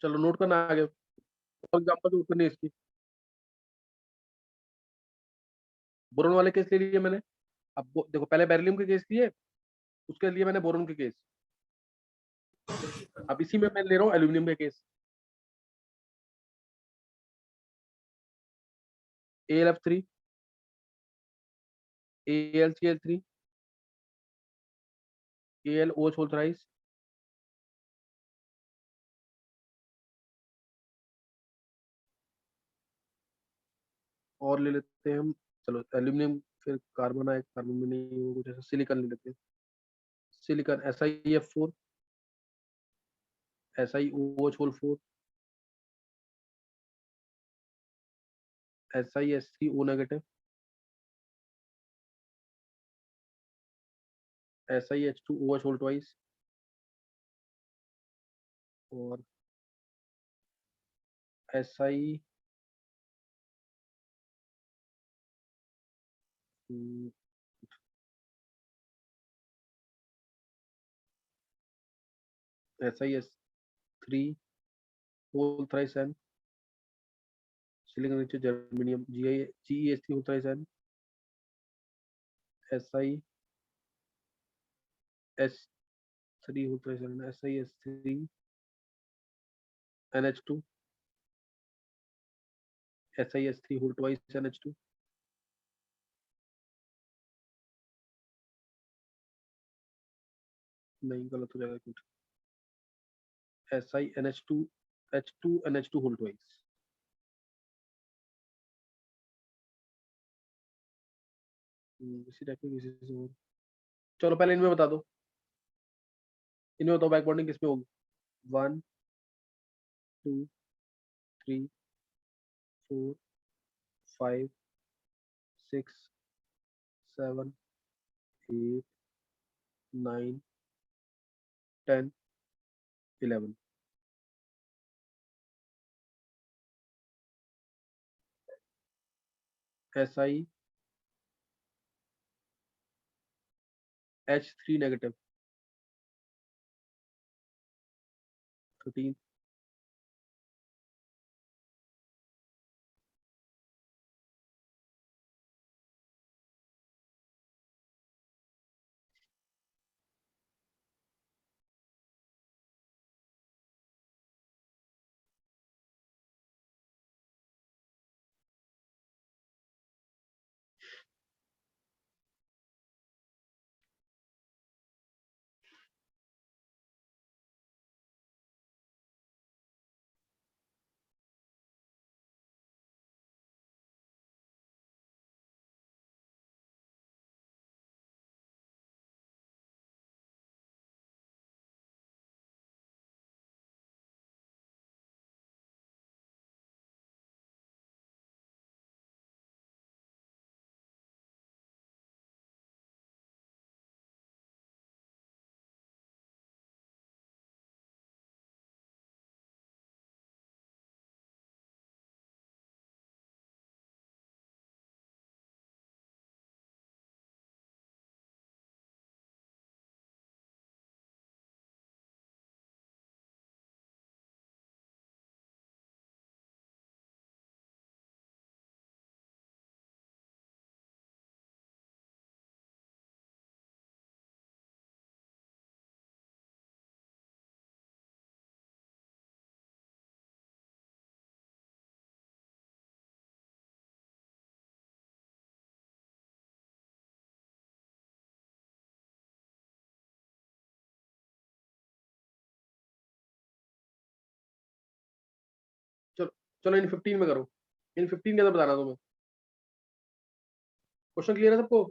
चलो नोट करना आगे, एग्जाम्पल नोट करनी है इसकी। बोरोन वाले केस ले लिए मैंने। अब देखो पहले बेरिलियम के केस लिए, उसके लिए मैंने बोरोन के केस। अब इसी में मैं ले रहा हूँ एल्यूमिनियम के case. AlF3, AlCl3, AlOH whole thrice, और ले लेते हैं हम, चलो एल्यूमिनियम, फिर कार्बन आए, कार्बन में नहीं हो कुछ ऐसा, सिलिकॉन ले लेते हैं। Silicon SiF4, SiOH whole 4, SiS3O negative, SiH2OH whole twice, और Si SiS3 whole thrice N, silicon नीचे germanium GeS3 whole thrice N, SiS3 whole thrice N, SiS3 NH2, SiS3 whole twice NH2, नहीं गलत हो जाएगा कुछ, SiNH2 H2NH2 होल ट्वाइस। इसी type के किसी से और। चलो पहले इनमें बता दो, इनमें बताओ बैक बॉन्डिंग किसमें होगी। 1 2 3 4 5 6 7 8 9 10 11। SiH3 negative 13। चलो चलो इन 15 में करो, इन 15 के अंदर बताना तुम्हें। क्वेश्चन क्लियर है सबको।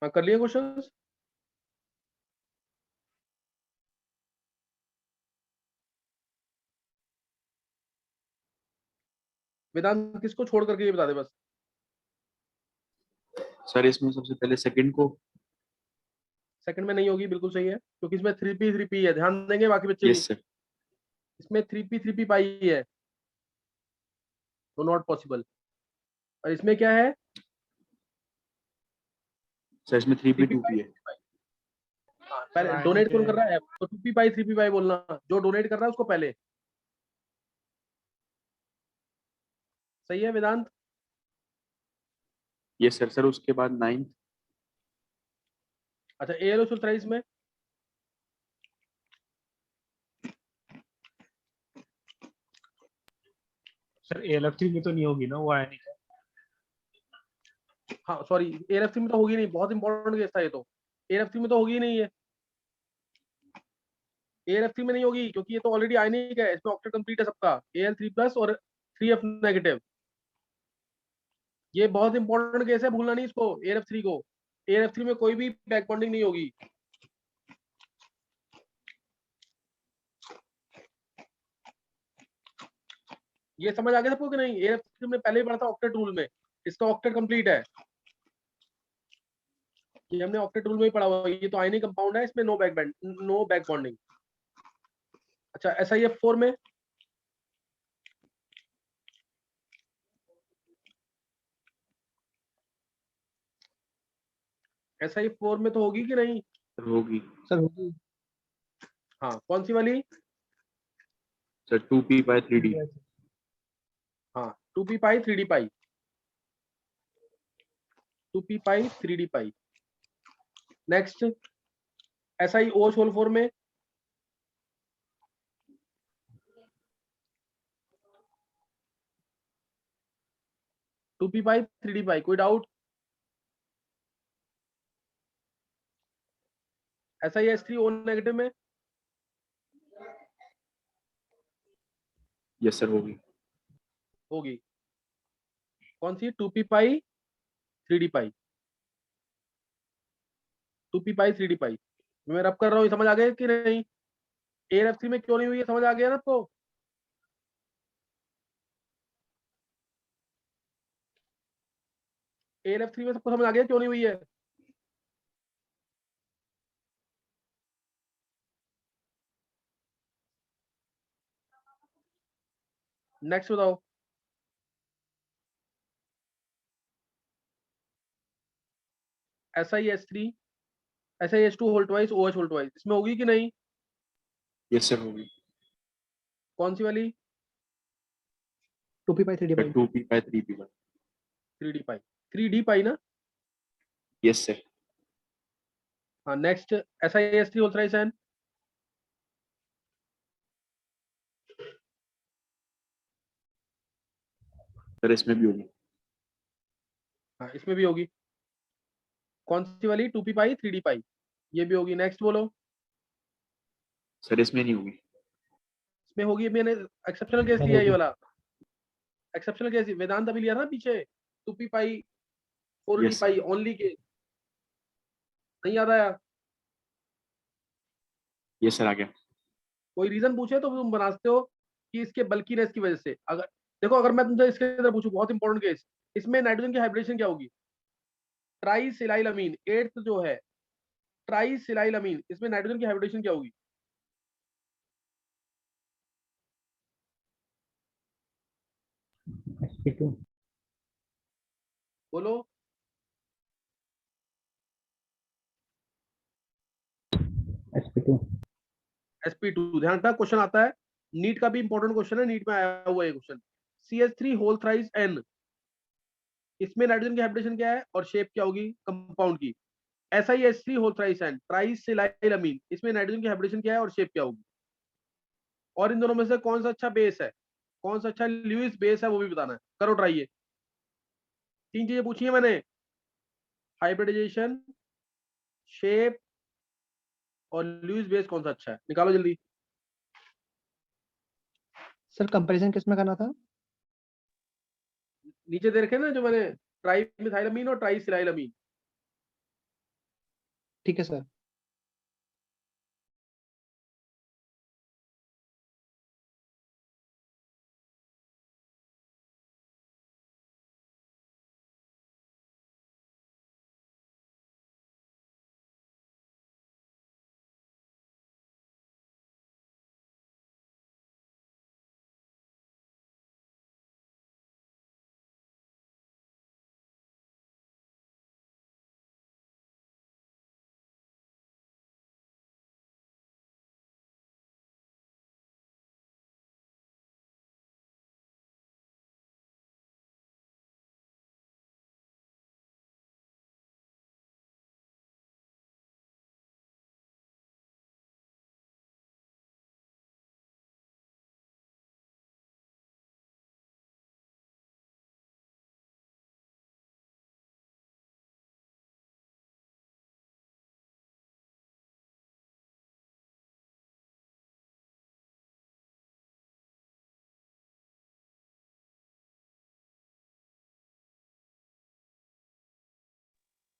हाँ कर लिए क्वेश्चंस? वेदांत किसको छोड़ करके ये बता दे बस। सर इसमें सबसे पहले सेकंड को। सेकंड में नहीं होगी, बिल्कुल सही है, क्योंकि इसमें 3p है, ध्यान देंगे बाकी बच्चे भी। Yes sir. इसमें 3p पाई है, तो नॉट पॉसिबल। और इसमें क्या है? सर इसमें 3p 3p 2p पाई। है। हाँ, सर पहले आयनिक डोनेट कौन कर है। रहा है, तो 2p 3p बोलना, जो डोनेट कर रहा है उसको पहले। सही है वेदांत? Yes sir. सर उसके बाद 9th। अच्छा, एयरोसोल में सर AlF3 में तो नहीं होगी ना, वो आयनिक है। हाँ सॉरी, एएलएफ3 में तो होगी नहीं, बहुत इंपॉर्टेंट केस था ये तो। एएलएफ3 में तो होगी नहीं है, एएलएफ3 में नहीं होगी, क्योंकि ये तो ऑलरेडी आयनिक है, इसमें ऑक्टेट कंप्लीट है सबका, Al3+ और 3F नेगेटिव। ये बहुत इंपॉर्टेंट केस है, भूलना नहीं इसको, एएलएफ3 को। एएलएफ3 में कोई भी बैक बॉन्डिंग नहीं होगी। ये समझ आ गया सबको कि नहीं? एएलएफ3 में पहले ही पढ़ा था ऑक्टेट रूल में, इसका ऑक्टेट कंप्लीट है, ये हमने ऑक्टेट रूल में ही पढ़ा हुआ है। ये तो आयनिक कंपाउंड है, इसमें नो बैक बॉन्डिंग। अच्छा, SiF4 में SiF4 में तो होगी कि नहीं? सर होगी। सर होगी। हाँ, कौन सी वाली? Sir 2p/3d। हाँ, 2p पाई 3d पाई, 2p पाई 3d पाई। नेक्स्ट, SiO4 में 2p पाई 3d पाई, कोई डाउट? SiS3O नेगेटिव में यस सर होगी। होगी, कौन सी? 2p पाई 3d पाई, 2p पाई 3d पाई। मैं रब कर रहा हूँ, ये समझ आ गया कि नहीं? ALF3 में क्यों नहीं हुई है, समझ आ गया ना आपको? ALF3 में सबको समझ आ गया क्यों नहीं हुई है? नेक्स्ट बताओ। SiS3 SiS2 whole twice OH whole twice, इसमें होगी कि नहीं? यस सर होगी। कौन सी वाली? 2p 3d sir 2p/3p। 3d पाई, 3d पाई ना? Yes sir. हाँ, next, SiS3 whole thrice N, sir इसमें भी होगी। हाँ इसमें भी होगी, कौन सी वाली? 2p पाई 3d पाई, ये भी होगी। नेक्स्ट बोलो। सर इसमें नहीं होगी। इसमें होगी, मैंने एक्सेप्शनल केस लिया है ये वाला, एक्सेप्शनल केस वेदांत अभी लिया था पीछे, 2p पाई 4d यस पाई सर। ओनली केस, नहीं याद आया? यस सर आ गया। कोई रीजन पूछे तो तुम बनाते हो कि इसके बल्कीनेस की वजह से। अगर देखो, अगर मैं तुमसे इसके अंदर पूछूं, बहुत इंपॉर्टेंट केस, इसमें नाइट्रोजन की हाइब्रिडेशन क्या होगी? ट्राइसिलाइलअमीन, एट्थ जो है, ट्राइसिलाइलअमीन, इसमें नाइट्रोजन की हाइब्रिडेशन क्या होगी? sp2 बोलो। sp2 sp2, ध्यान रखना क्वेश्चन आता है, नीट का भी इंपॉर्टेंट क्वेश्चन है, नीट में आया हुआ है question. CH3 whole thrice N, इसमें नाइट्रोजन की हाइब्रिडेशन क्या है और शेप क्या होगी कंपाउंड की? SiH3 होल थ्राइस N, ट्राइसिलाइलअमीन, इसमें नाइट्रोजन की हाइब्रिडेशन क्या है और शेप क्या होगी? और इन दोनों में से कौन सा अच्छा बेस है, कौन सा अच्छा ल्यूइस बेस है, वो भी बताना है। करो ट्राई ये, 3 चीजें पूछी है मैंने, हाइब्रिडाइजेशन, शेप और लुईस बेस, कौन सा अच्छा है, निकालो जल्दी। सर कंपैरिजन किस में करना था? नीचे दे रखे ना जो मैंने, ट्राई मिथाइलमीन और ट्राई सिलाइलमीन, ठीक है सर।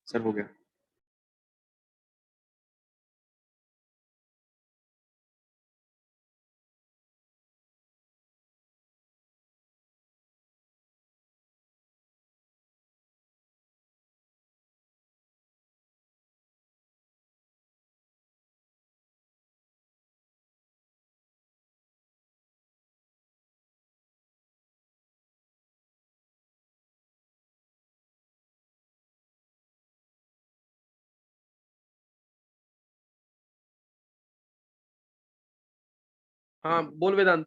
सर हो गया। हाँ बोल Vedant.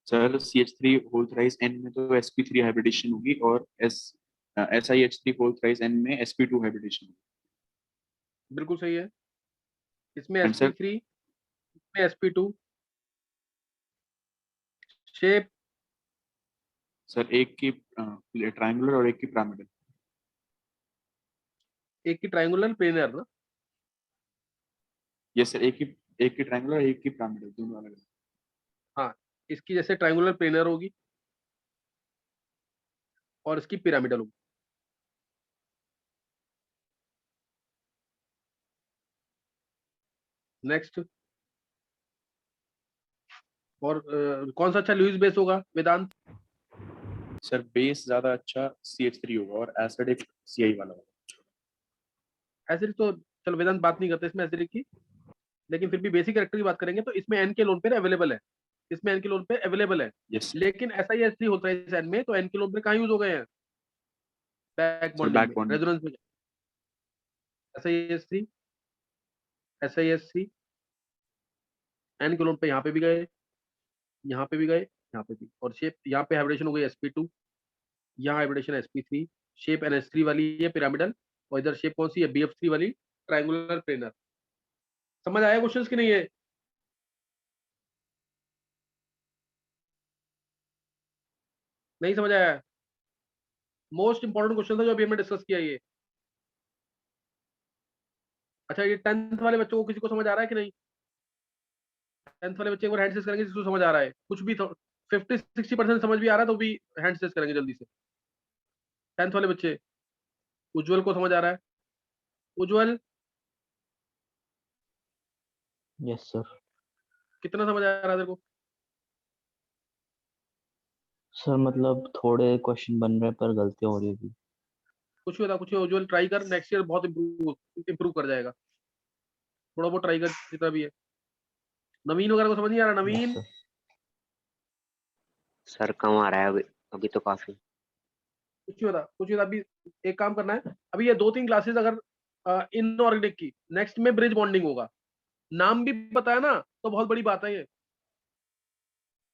Sir CH3 whole thrice N में तो sp3 हाइब्रिडेशन होगी और SiH3 होल थ्राइस N में sp2 हाइब्रिडेशन होगी। बिल्कुल सही है। इसमें एंड सर sp3, इसमें sp2। शेप सर एक की ट्रायंगुलर और एक की पिरामिडल। एक की ट्रायंगुलर प्लेनर ना। यस सर, एक की ट्रायंगुलर एक की पिरामिडल, दोनों अलग अलग। हाँ, इसकी जैसे ट्रायंगुलर प्लेनर होगी और इसकी पिरामिडल होगी। नेक्स्ट। और कौन सा अच्छा लुईस बेस होगा वेदांत? सर बेस ज्यादा अच्छा CH3 होगा और एसिड एक Ci वाला होगा। एसिडिक तो चलो वेदांत बात नहीं करते इसमें एसिडिक की, लेकिन फिर भी बेसिक कैरेक्टर की बात करेंगे तो इसमें एन के लोन पे अवेलेबल है। इसमें एन के लोन पे अवेलेबल है। Yes sir. लेकिन SiH3 होता है इस एन में, तो एन के लोन पे कहाँ यूज हो गए हैं? बैक सर बॉन्डिंग बैक में, बॉन्डिंग। रेजोनेंस में। SiH3, SiH3 एन के लोन पे यहाँ पे भी गए, यहाँ पे भी गए, यहाँ पे भी। और शेप यहाँ पे हाइब्रिडेशन हो गई sp2, यहाँ हाइब्रिडेशन sp3। शेप NH3 वाली है पिरामिडल, और इधर शेप कौन सी है? BF3 वाली ट्रायंगुलर प्लेनर। समझ आया क्वेश्चंस की नहीं है? नहीं समझ आया? मोस्ट इंपॉर्टेंट क्वेश्चन था जो अभी हमने डिस्कस किया ये। अच्छा, ये 10th वाले बच्चों को किसी को समझ आ रहा है कि नहीं? 10th वाले बच्चे एक बार हैंड रेज करेंगे जिसको समझ आ रहा है, कुछ भी 50-60% समझ भी आ रहा है तो भी हैंड रेज करेंगे जल्दी से। 10th वाले बच्चे। उज्जवल को समझ आ रहा है? उज्जवल यस सर। कितना समझ आ रहा है तेरे को? सर मतलब थोड़े क्वेश्चन बन रहे हैं पर गलतियां हो रही है। कुछ भी होता, कुछ नहीं। उज्जवल ट्राई कर, नेक्स्ट ईयर बहुत इंप्रूव कर जाएगा। थोड़ा बहुत ट्राई कर जितना भी है। नवीन वगैरह को समझ नहीं आ रहा? यस नवीन सर। सर कम आ रहा है अभी तो काफी। कुछ नहीं होता, कुछ नहीं होता। अभी एक काम करना है, अभी ये 2-3 क्लासेस अगर इनऑर्गेनिक की, नेक्स्ट में ब्रिज बॉन्डिंग होगा। नाम भी पता है ना, तो बहुत बड़ी बात है ये।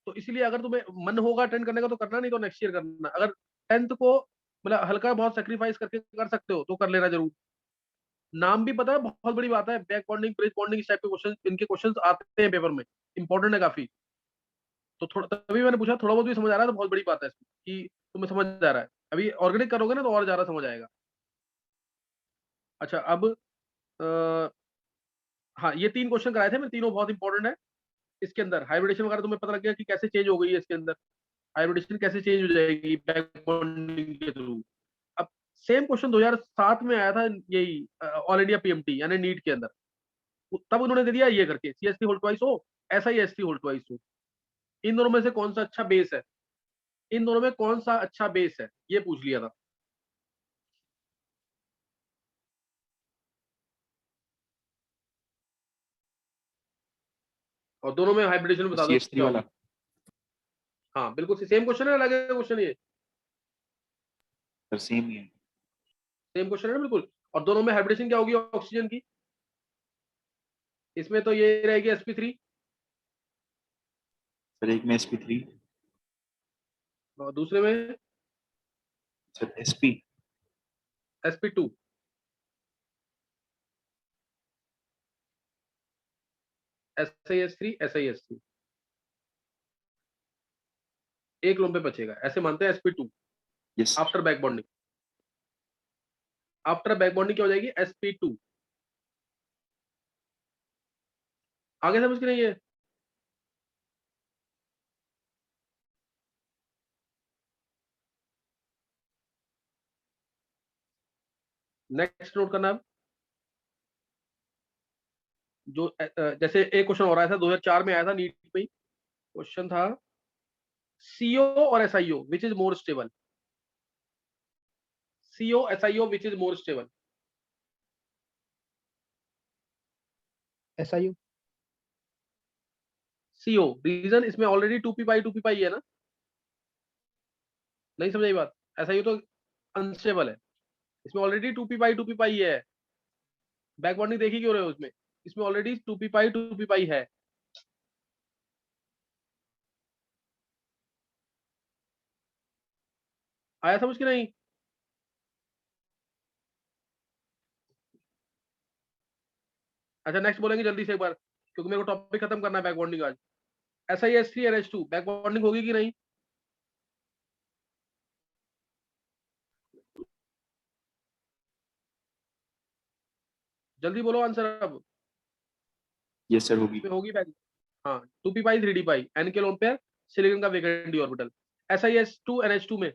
तो इसलिए अगर तुम्हें मन होगा अटेंड करने का तो करना, नहीं तो नेक्स्ट ईयर करना। अगर 10th को मतलब हल्का बहुत सेक्रीफाइस करके कर सकते हो तो कर लेना जरूर। नाम भी पता है, बहुत बड़ी बात है। बैक बॉन्डिंग, ब्रिज बॉन्डिंग, इस टाइप के क्वेश्चन, इनके क्वेश्चंस आते हैं पेपर में, इंपॉर्टेंट है काफी। तो थोड़ा, तभी मैंने पूछा थोड़ा बहुत भी समझ आ रहा है तो बहुत बड़ी बात है इसमें कि तुम्हें समझ आ रहा है। अभी ऑर्गेनिक करोगे ना तो और ज्यादा समझ आएगा। अच्छा, अब हाँ, ये 3 क्वेश्चन कराए थे मैं, तीनों बहुत इंपॉर्टेंट है। इसके अंदर हाइब्रिडेशन वगैरह तुम्हें पता लग गया कि कैसे चेंज हो गई है इसके अंदर। हाइब्रिडेशन कैसे चेंज हो जाएगी बैक बॉन्डिंग के थ्रू। अब सेम क्वेश्चन 2007 में आया था, यही ऑल इंडिया पीएमटी यानी नीट के अंदर, तब उन्होंने दे दिया ये करके CH3 होल ट्वाइस हो, SiS3 होल ट्वाइस हो। इन दोनों में से कौन सा अच्छा बेस है, इन दोनों में कौन सा अच्छा बेस है, ये पूछ लिया था। और दोनों में हाइब्रिडेशन बता दो CH3 क्या वाला। होगी। हाँ बिल्कुल सेम क्वेश्चन है, अलग क्वेश्चन, ये सर सेम ही है। सेम क्वेश्चन है ना बिल्कुल। और दोनों में हाइब्रिडेशन क्या होगी ऑक्सीजन की, इसमें तो ये रहेगी sp3, सर एक में sp3, और दूसरे में सर sp, sp2। SiS3 एक लोन पे बचेगा, ऐसे मानते हैं sp2 yes after back bonding. After back bonding क्या हो जाएगी, sp2। आगे समझ के नहीं है। नेक्स्ट नोट करना, जो जैसे एक क्वेश्चन और आया था 2004 में, आया था नीट में, क्वेश्चन था CO और SiO which is more stable, CO SiO which is more stable. SiO। CO reason, इसमें ऑलरेडी 2p पाई है ना, नहीं समझाई बात। SiO तो अनस्टेबल है, इसमें ऑलरेडी 2p पाई है। बैक बॉन्डिंग देखी क्यों रहे हो उसमें, इसमें ऑलरेडी 2p पाई है। आया समझ के नहीं। अच्छा नेक्स्ट बोलेंगे जल्दी से एक बार, क्योंकि मेरे को टॉपिक खत्म करना है बैक बॉन्डिंग आज। SiS3NH2 बैक बॉन्डिंग होगी कि नहीं, जल्दी बोलो आंसर अब। यस सर होगी। इसमें होगी बैक, हाँ 2p पाई 3d पाई, n के लोन पेयर, सिलिकॉन का वेकेंट डी ऑर्बिटल। SiS2NH2 में,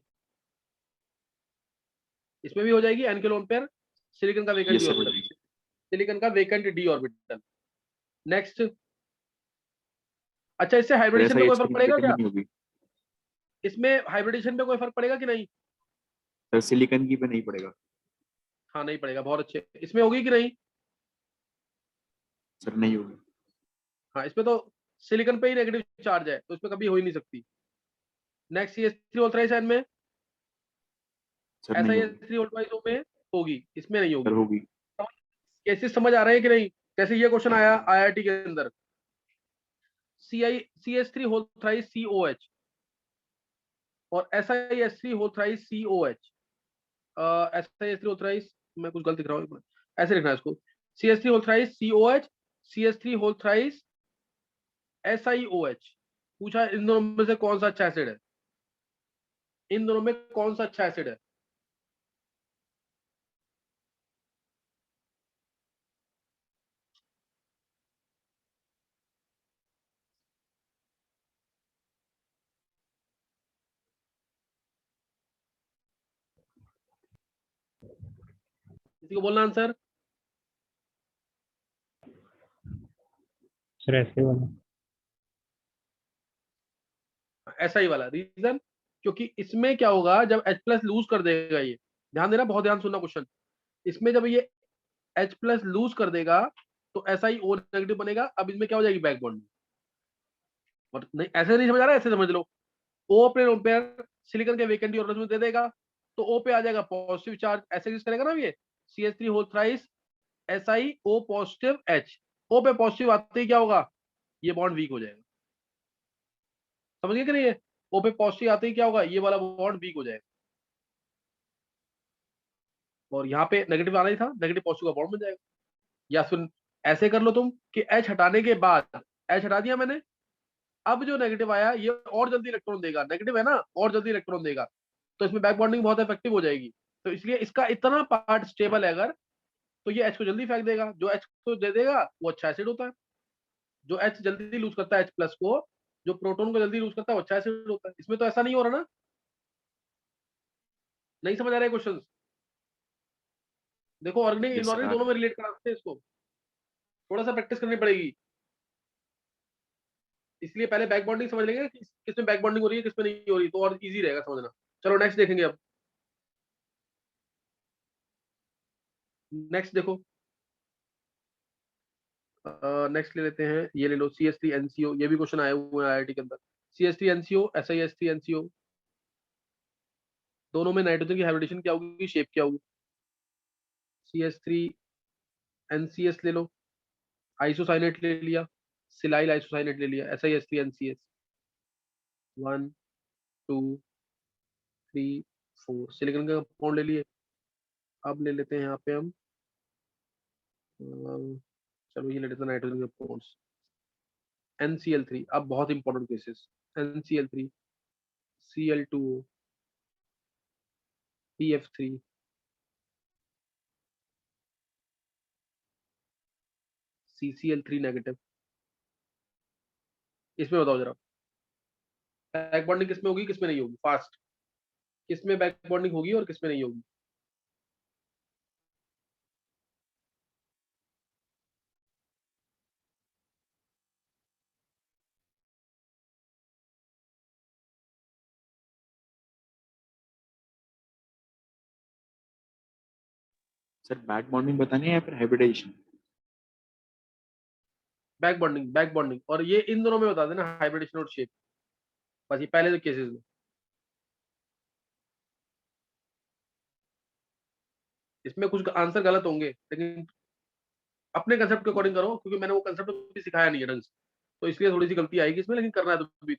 इसमें भी हो जाएगी n के लोन पेयर, सिलिकॉन का वेकेंट यस डी सर हो ऑर्बिटल, जाएगी। सिलिकॉन का वेकेंट डी ऑर्बिटल। नेक्स्ट, अच्छा इससे सर हाइब्रिडेशन पे कोई फर्क SiH3 पड़ेगा सिलिकॉन क्या, की नहीं होगी। इसमें हाइब्रिडेशन पे कोई फर्क पड़ेगा कि नहीं। सर सिलिकॉन की पे नहीं पड़ेगा। हाँ नहीं पड़ेगा, बहुत अच्छे। इसमें होगी कि नहीं, सर नहीं होगी। हाँ इसमें तो सिलिकॉन पे ही नेगेटिव चार्ज है, तो इसमें कभी हो ही नहीं सकती। नेक्स्ट CH3 ऑल्थराइड में, सर नहीं होगी। SiS3 ऑल्थराइड में होगी, इसमें नहीं सर होगी। होगी। केसेस समझ आ रहे हैं कि नहीं। जैसे ये क्वेश्चन आया IIT के अंदर, CH3 होल थ्राइस COH और SiS3 whole thrice COH। SiS3 whole thrice, मैं कुछ गलत लिख रहा हूँ, ऐसे लिखना है इसको, CH3 whole thrice COH, CH3 whole thrice SiOH। पूछा इन दोनों में से कौन सा अच्छा एसिड है, इन दोनों में कौन सा अच्छा एसिड है। किसी को बोलना आंसर। सर ऐसे वाला। SI वाला रीजन, क्योंकि इसमें क्या होगा जब H+ लूज कर देगा, ये ध्यान देना, बहुत ध्यान सुनना क्वेश्चन, इसमें जब ये H+ लूज कर देगा तो SiO नेगेटिव बनेगा। अब इसमें क्या हो जाएगी, बैक बॉन्डिंग। और नहीं ऐसे नहीं समझ आ रहा है, ऐसे समझ लो, O अपने लोन पेयर सिलिकॉन के वेकेंट डी ऑर्बिटल में दे देगा, तो O पे आ जाएगा पॉजिटिव चार्ज, ऐसे एग्जिस्ट करेगा ना ये CH3 whole thrice SiO positive H। O पे पॉजिटिव आते ही क्या होगा, ये बॉन्ड वीक हो जाएगा। समझ गए कि नहीं, है O पे पॉजिटिव आते ही क्या होगा, ये वाला बॉन्ड वीक हो जाएगा। और यहाँ पे नेगेटिव आना ही था, नेगेटिव पॉजिटिव का बॉन्ड बन जाएगा। या सुन, ऐसे कर लो तुम कि H हटाने के बाद, H हटा दिया मैंने, अब जो नेगेटिव आया ये और जल्दी इलेक्ट्रॉन देगा, नेगेटिव है ना, और जल्दी इलेक्ट्रॉन देगा, तो इसमें बैक बॉन्डिंग बहुत इफेक्टिव हो जाएगी। तो इसलिए इसका इतना पार्ट स्टेबल है अगर, तो ये H को जल्दी फेंक देगा। जो H को दे देगा वो अच्छा एसिड होता है, जो H जल्दी लूज करता है H+ को, जो प्रोटॉन को जल्दी लूज करता है वो अच्छा एसिड होता है। इसमें तो ऐसा नहीं हो रहा ना, नहीं समझ आ रहे क्वेश्चन। देखो ऑर्गेनिक Yes, इनऑर्गेनिक sir. दोनों में रिलेट करा सकते हैं इसको, थोड़ा सा प्रैक्टिस करनी पड़ेगी। इसलिए पहले बैक बॉन्डिंग समझ लेंगे कि किसमें बैक बॉन्डिंग हो रही है किसमें नहीं हो रही, तो और इजी रहेगा समझना। चलो नेक्स्ट देखेंगे अब। नेक्स्ट देखो, नेक्स्ट ले लेते हैं, ये ले लो CH3NCO, ये भी क्वेश्चन आए हुए हैं IIT के अंदर। CH3NCO, SiH3NCO, दोनों में नाइट्रोजन की हाइब्रिडेशन क्या होगी, शेप क्या होगी। CH3NCS ले लो, आइसोसाइनेट ले लिया, सिलाइल आइसोसाइनेट ले लिया, SiH3NCS, 1 2 3 4 सिलिकॉन का कंपाउंड ले लिए। अब ले लेते हैं यहाँ पे हम, चलो ये ले लेते हैं नाइट्रोजन के कंपाउंड्स, NCl3। अब बहुत important cases, NCl3, Cl2O, PF3, CCl3 negative. इसमें बताओ जरा, बैक बॉन्डिंग किसमें होगी किसमें नहीं होगी, फास्ट, किसमें बैक बॉन्डिंग होगी और किसमें नहीं होगी। सर बैक बॉन्डिंग बतानी है या फिर hybridization? Back bonding, back bonding, और ये इन दोनों में बता देना, हाइब्रिडेशन और शेप, बस ये पहले के केसेस में। इसमें कुछ आंसर गलत होंगे, लेकिन अपने कंसेप्ट के अकॉर्डिंग करो, क्योंकि मैंने वो कंसेप्ट भी सिखाया नहीं है ढंग से, तो इसलिए थोड़ी सी गलती आएगी इसमें, लेकिन करना है तो भी।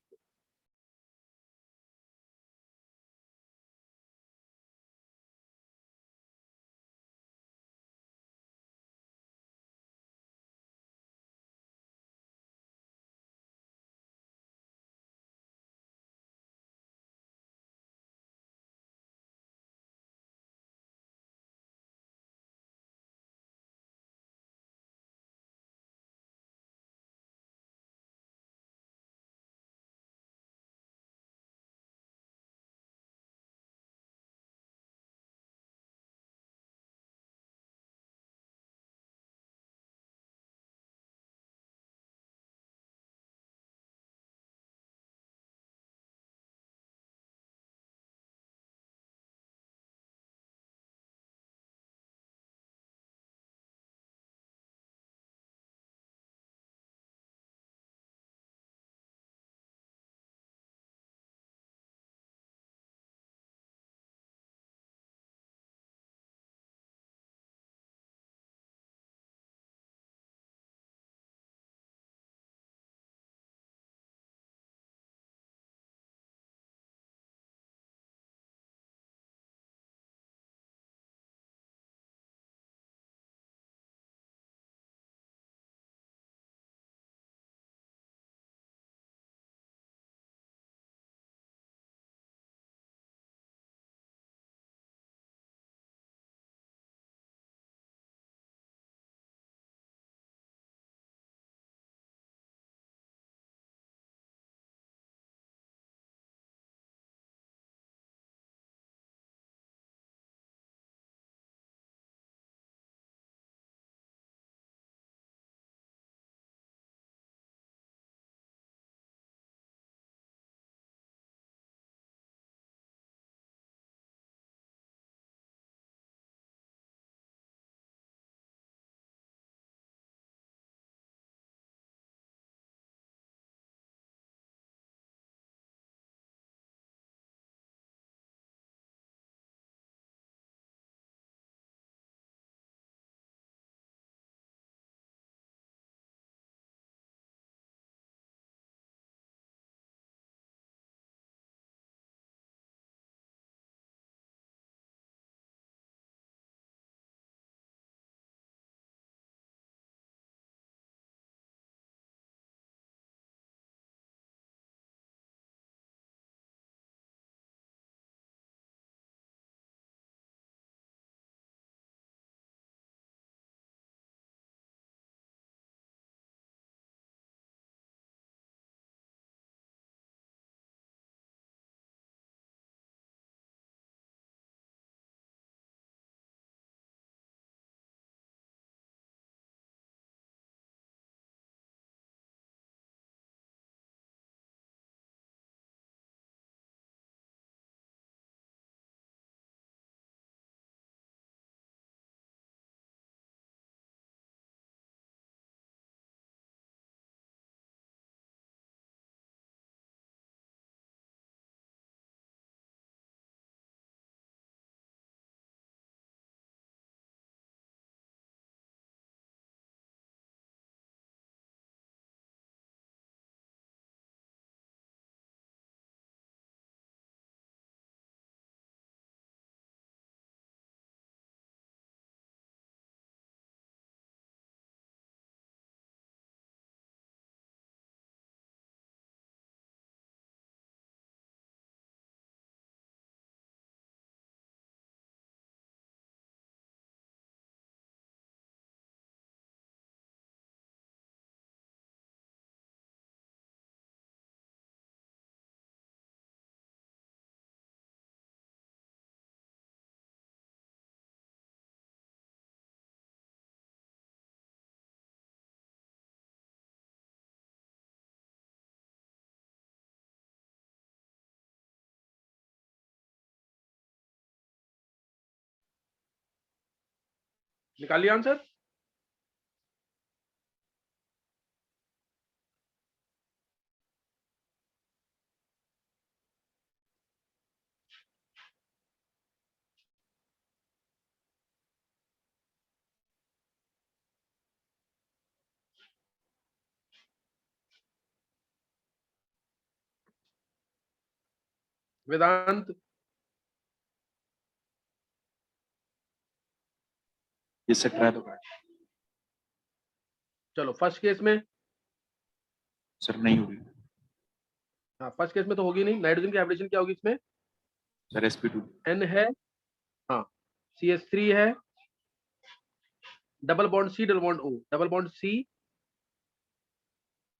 निकाल लिया आंसर? वेदांत? ये सर ट्राई तो करा चलो फर्स्ट केस में, सर, नहीं होगी हाँ फर्स्ट केस में तो होगी नहीं। नाइट्रोजन की हाइब्रिडेशन क्या होगी इसमें? Sir, sp2। N है, हाँ CH3 है, double bond C double bond O, double bond C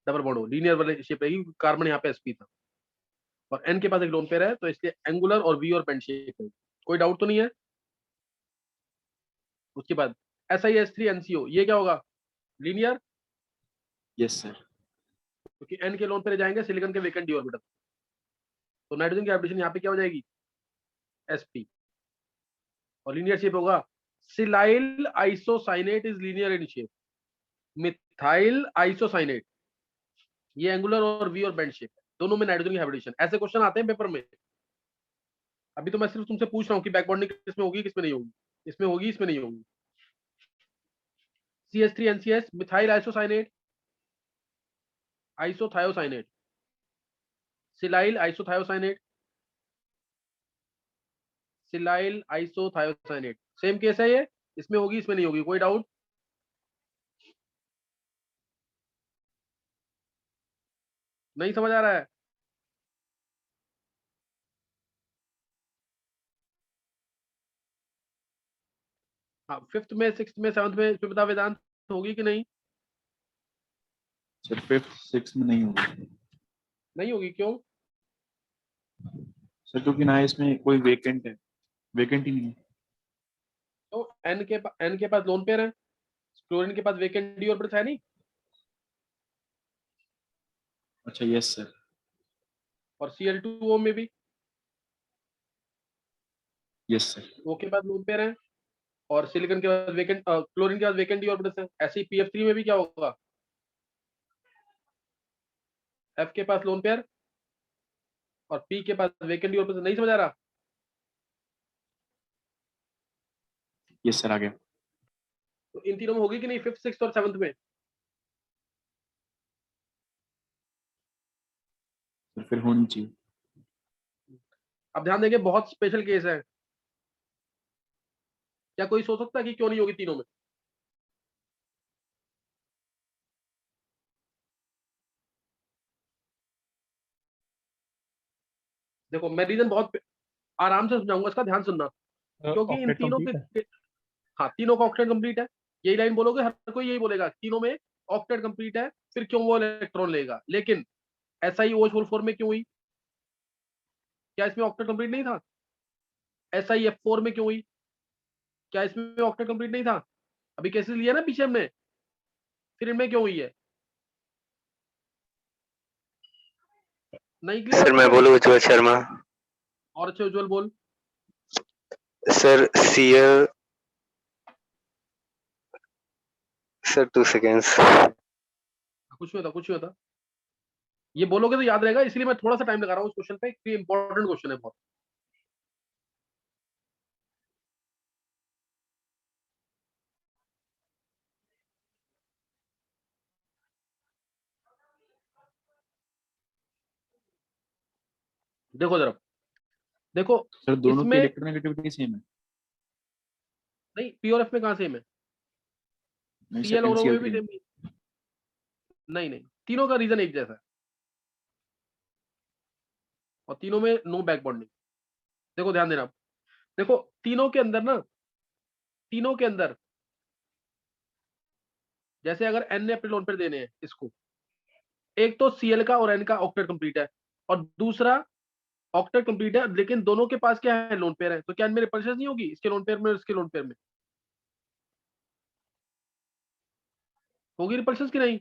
double bond O, linear वाली शेप रहेगी, कार्बन यहाँ पे sp था, और N के पास एक लोन पेयर है, तो इसलिए एंगुलर और V और बेंड शेप है। कोई डाउट तो नहीं है? उसके बाद SiH3NCO, ये क्या होगा? Linear, yes sir. क्योंकि N के लोन पेयर जाएंगे सिलिकॉन के वेकेंट डी ऑर्बिटल, तो नाइट्रोजन की हाइब्रिडेशन यहाँ पे क्या हो जाएगी? sp, और लीनियर शेप होगा silyl isocyanate is linear in shape, methyl isocyanate, ये एंगुलर और वी और बेंड शेप है, दोनों में नाइट्रोजन की हाइब्रिडेशन। ऐसे क्वेश्चन आते हैं पेपर में। अभी तो मैं सिर्फ तुमसे पूछ रहा हूँ कि बैक बॉन्डिंग किसमें होगी किसमें नहीं होगी, इसमें होगी इसमें नहीं होगी। CH3NCS, methyl isocyanate, isothiocyanate, silyl isothiocyanate, silyl isothiocyanate, same case है ये, इसमें होगी इसमें नहीं होगी। कोई डाउट? नहीं समझ आ रहा है? हाँ फिफ्थ में, सिक्स्थ में, सेवंथ में इसमें बता वेदांत, होगी कि नहीं? सर 5th 6th में नहीं होगी नहीं होगी, क्यों? सर, क्योंकि ना इसमें कोई वेकेंट है, वेकेंट ही नहीं है। तो N के पास लोन पेयर है, क्लोरीन के पास वेकेंट डी ऑर्बिटल है नहीं, अच्छा, यस सर। और Cl2O में भी यस सर। O के पास लोन पेयर है, और सिलिकॉन के पास वेकेंट, क्लोरीन के पास वेकेंट डी ऑर्बिटल है। ऐसे ही PF3 में भी क्या होगा? F के पास लोन पेयर और P के पास वेकेंट डी ऑर्बिटल। नहीं समझ आ रहा? यस सर, आ गया। तो इन तीनों में होगी कि नहीं, फिफ्थ सिक्स्थ और सेवंथ में? सर फिर होनी चाहिए। अब ध्यान देंगे, बहुत स्पेशल केस है। क्या कोई सोच सकता है कि क्यों नहीं होगी तीनों में? देखो मैं रीजन बहुत आराम से समझाऊंगा, इसका ध्यान सुनना, क्योंकि इन ऑक्टेट तीनों कंप्लीट है। के, हाँ तीनों का ऑक्टेट कंप्लीट है, यही लाइन बोलोगे हर कोई यही बोलेगा, तीनों में ऑक्टेट कंप्लीट है, फिर क्यों वो इलेक्ट्रॉन लेगा। लेकिन SiOH होल 4 में क्यों हुई? क्या इसमें ऑक्टेट कंप्लीट नहीं था? SiF4 में क्यों हुई? क्या इसमें ऑक्टेट कंप्लीट नहीं था? अभी केसेस लिया ना पीछे हमने, फिर इनमें क्यों हुई है? नहीं क्लियर सर मैं अभी भी? बोलूँ उज्ज्वल शर्मा। और अच्छे उज्जवल बोल। Sir Cl, sir 2 seconds. कुछ नहीं होता, कुछ नहीं होता, ये बोलोगे तो याद रहेगा, इसलिए मैं थोड़ा सा टाइम लगा रहा हूँ इस क्वेश्चन पे, क्योंकि इंपॉर्टेंट क्वेश्चन है बहुत। देखो जरा, देखो सर दोनों की इसमें, इलेक्ट्रोनेगेटिविटी सेम है। नहीं P और F में कहाँ सेम है? नहीं सर, Cl और O में भी NCl3 सेम नहीं, नहीं तीनों का रीजन एक जैसा है, और तीनों में नो बैक बॉन्डिंग। देखो ध्यान देना, देखो तीनों के अंदर ना, तीनों के अंदर जैसे अगर N ने अपने लोन पर देने हैं इसको, एक तो Cl का और N का ऑक्टेट कंप्लीट है, और दूसरा ऑक्टेट कंप्लीट है, लेकिन दोनों के पास क्या है, लोन पेयर है, तो क्या इनमें रिपल्शन नहीं होगी, इसके लोन पेयर में और इसके लोन पेयर में? होगी रिपल्शन की नहीं?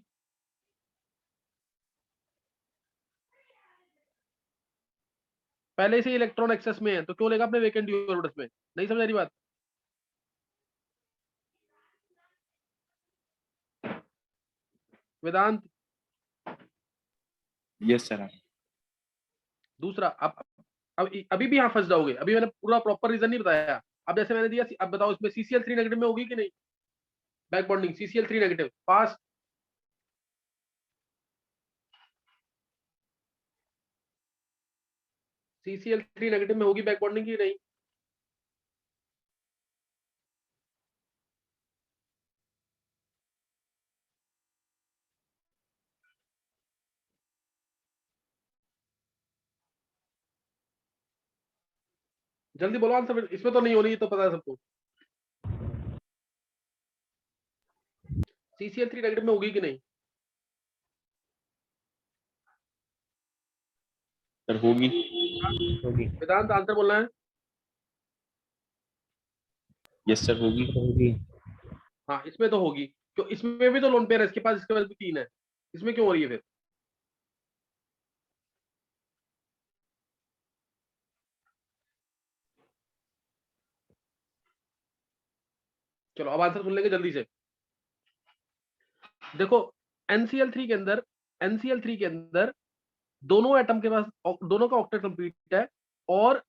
पहले से इलेक्ट्रॉन एक्सेस में है, तो क्यों लेगा अपने वेकेंट डी ऑर्बिटल्स में? नहीं समझ रही बात? वेदांत? Yes sir. दूसरा अब अभी भी यहाँ फंस जाओगे, अभी मैंने पूरा प्रॉपर रीजन नहीं बताया। अब जैसे मैंने दिया, अब बताओ इसमें CCl3 नेगेटिव में होगी कि नहीं बैक बॉन्डिंग? CCl3 नेगेटिव पास, CCl3 नेगेटिव में होगी बैक बॉन्डिंग की नहीं? जल्दी बोलो आंसर, इसमें तो नहीं होनी, तो पता है सबको। CCl3 नेगेटिव में होगी कि नहीं? सर होगी। वेदांत आंसर बोलना है। यस सर होगी। हाँ इसमें तो होगी, क्यों? इसमें भी तो लोन पेयर है इसके पास, इसके पास भी 3 है, इसमें क्यों हो रही है फिर? चलो अब आंसर सुन लेंगे जल्दी से। देखो NCl3 के अंदर, NCl3 के अंदर दोनों एटम के पास, दोनों का ऑक्टेट कंप्लीट है और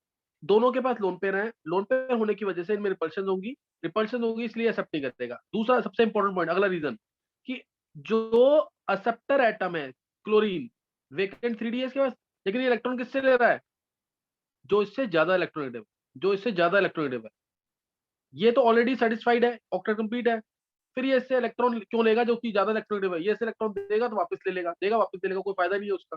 दोनों के पास लोन पेयर है। लोन पेयर होने की वजह से इनमें रिपल्शन होगी, इसलिए एक्सेप्ट नहीं करेगा। दूसरा सबसे इंपॉर्टेंट पॉइंट, अगला रीजन, कि जो एक्सेप्टर एटम है क्लोरीन, वेकेंट 3d है इसके पास, लेकिन ये इलेक्ट्रॉन किससे ले रहा है? जो इससे ज्यादा इलेक्ट्रोनेगेटिव है। ये तो ऑलरेडी सेटिस्फाइड है, ऑक्टेट कंप्लीट है, फिर ये इससे इलेक्ट्रॉन क्यों लेगा जो कि ज्यादा इलेक्ट्रोनेगेटिव है? ये इससे इलेक्ट्रॉन देगा तो वापस ले लेगा, कोई फायदा नहीं है उसका।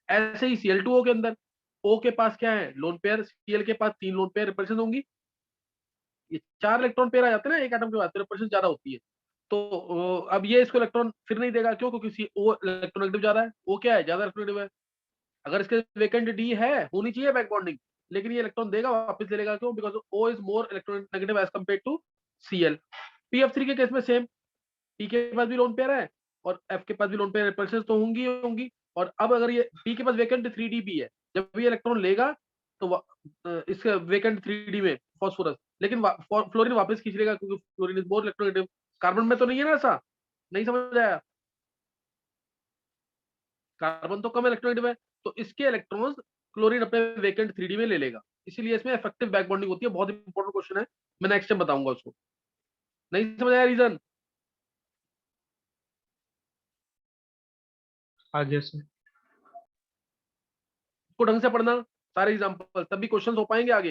ऐसे ही Cl2O के अंदर, O के पास क्या है? Lone pair. Cl के पास 3 लोन पेयर, रिपल्शन होंगी। ये 4 इलेक्ट्रॉन पेयर आ जाते हैं ना एक एटम के बाद, तो रिपल्शन ज्यादा होती है। तो अब ये इसको इलेक्ट्रॉन फिर नहीं देगा, क्यों? क्योंकि O इलेक्ट्रोनेगेटिव ज्यादा है, O क्या है? ज्यादा इलेक्ट्रोनेगेटिव है। अगर इसके वेकेंट D है, होनी चाहिए बैक बॉन्डिंग, लेकिन ये इलेक्ट्रॉन देगा वापस ले लेगा, क्यों? Because O is more electronegative as compare to Cl। PF3 के केस में सेम, P के पास भी लोन पेयर है और F के पास भी लोन पेयर, रिपल्शन तो होंगी। और अब अगर ये P के पास वेकेंट 3d भी है, जब ये इलेक्ट्रॉन लेगा तो इस वेकेंट 3d में फास्फोरस, लेकिन फ्लोरीन वापस खींच लेगा, क्योंकि fluorine is more electronegative. Carbon में तो नहीं है ना ऐसा, नहीं समझ आया? कार्बन तो कम इलेक्ट्रोनेगेटिव है, तो इसके इलेक्ट्रॉन्स क्लोरीन अपने वेकेंट 3d में ले लेगा, इसीलिए इसमें इफेक्टिव बैक बॉन्डिंग होती है। बहुत इंपॉर्टेंट क्वेश्चन है, मैं नेक्स्ट टाइम बताऊंगा उसको। नहीं समझ आया रीजन? आगे से को ढंग से पढ़ना सारे एग्जांपल, तभी क्वेश्चंस हो पाएंगे आगे।